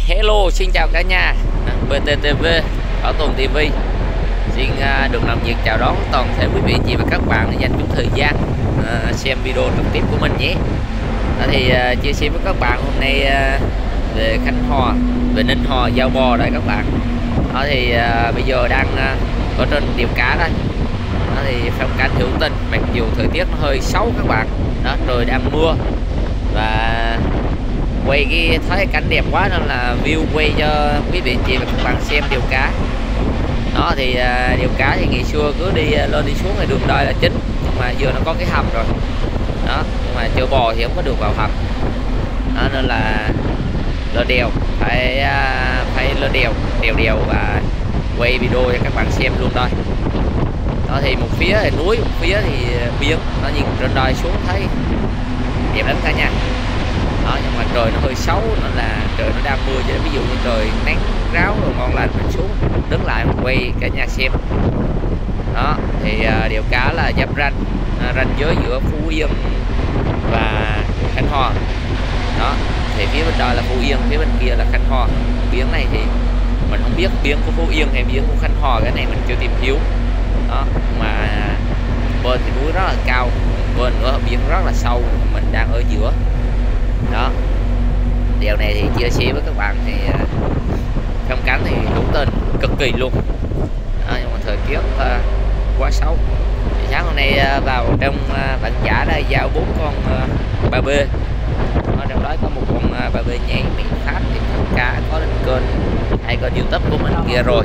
Hello, xin chào cả nhà BTTV, BịO TtylN TV. Xin được nồng nhiệt chào đón toàn thể quý vị chị và các bạn dành chút thời gian xem video trực tiếp của mình nhé. Thì chia sẻ với các bạn hôm nay về Khánh Hòa, về Ninh Hòa, Giao Bò đây các bạn. Thì bây giờ đang ở trên điệu cá đây. Thì phong cảnh hữu tình, mặc dù thời tiết nó hơi xấu các bạn. Trời đang mưa và quay cái thấy cảnh đẹp quá nên là view quay cho quý vị chị và các bạn xem điều cá. Thì điều cá thì ngày xưa cứ đi lên đi xuống thì đường đời là chính, nhưng mà giờ nó có cái hầm rồi nhưng mà chợ bò thì không có được vào hầm nên là lên đèo phải lên đèo và quay video cho các bạn xem luôn đây. Thì một phía thì núi, một phía thì biển, nó nhìn trên đời xuống thấy đẹp lắm cả nhà. Nhưng mà trời nó hơi xấu nên là trời nó đang mưa, cho nên ví dụ như trời nắng ráo rồi ngon lành mình xuống đứng lại mình quay cả nhà xem. Thì điều cá là giáp ranh giới giữa Phú Yên và Khánh Hòa. Thì phía bên đây là Phú Yên, phía bên kia là Khánh Hòa. Biển này thì mình không biết biển của Phú Yên hay biển của Khánh Hòa, cái này mình chưa tìm hiểu. Mà bên thì núi rất là cao, bên nữa biển rất là sâu, mình đang ở giữa. Điều này thì chia sẻ với các bạn thì phong cảnh thì hữu tình cực kỳ luôn. Nhưng mà thời tiết quá xấu. Thì sáng hôm nay vào trong bạn giả đây giao 4 con ba bê. Trong đó có một con ba bê nhảy miền Pháp thì tất cả có lên kênh hay kênh YouTube của mình kia rồi,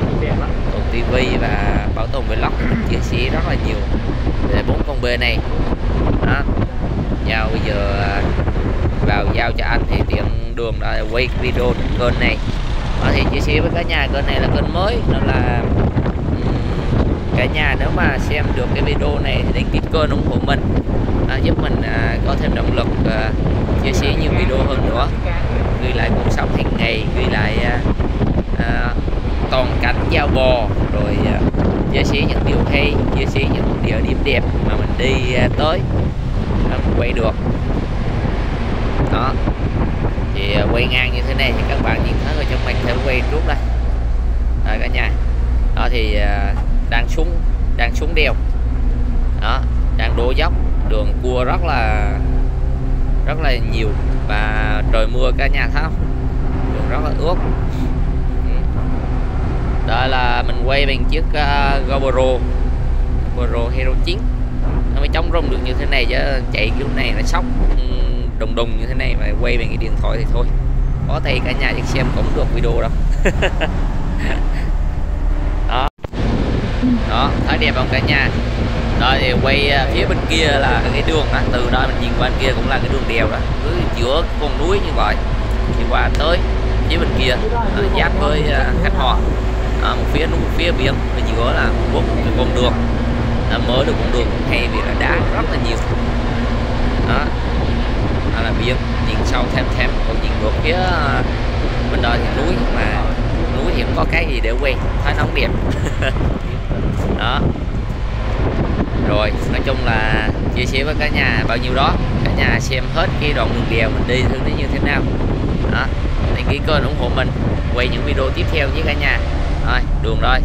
TtylN TV và BịO TtylN Vlog thì mình chia sẻ rất là nhiều về 4 con bê này. Giao bây giờ vào giao cho anh thì tiện đường đã quay video trên kênh này. Thì chia sẻ với cả nhà, kênh này là kênh mới nên là cả nhà nếu mà xem được cái video này thì đăng ký kênh ủng hộ mình, giúp mình có thêm động lực chia sẻ nhiều video hơn nữa, ghi lại cuộc sống hàng ngày, ghi lại toàn cảnh giao bò, rồi chia sẻ những điều hay, chia sẻ những địa điểm đẹp mà mình đi tới mình quay được. Thì quay ngang như thế này thì các bạn nhìn thấy ở trong màn thể quay trước đây cả nhà. Thì đang xuống đèo, đang đổ dốc, đường cua rất là nhiều và trời mưa cả nhà thấy không, đường rất là ướt. Đây là mình quay bằng chiếc GoPro Hero 9, nó mới chống rung được như thế này, chứ chạy kiểu này nó sốc đùng như thế này mà quay bằng cái điện thoại thì thôi, có tay cả nhà chắc xem cũng được video đâu. Đó thấy đẹp không cả nhà. Đó thì quay phía bên kia là cái đường đó, từ đó mình nhìn qua bên kia cũng là cái đường đèo đó, cứ giữa con núi như vậy. đi qua tới phía bên kia giáp với Khánh Hòa, một phía đúng một phía biển, ở giữa là một con đường mở được con đường hay vì là đá rất là nhiều đó, là biển nhìn sâu thêm còn nhìn ngược phía bên đó thì núi, mà núi thì không có cái gì để quay, thấy nó không đẹp. Đó rồi, nói chung là chia sẻ với cả nhà bao nhiêu đó, cả nhà xem hết cái đoạn đường đèo mình đi thử nó như thế nào đó, đăng ký kênh ủng hộ mình quay những video tiếp theo với cả nhà. Rồi đường rồi.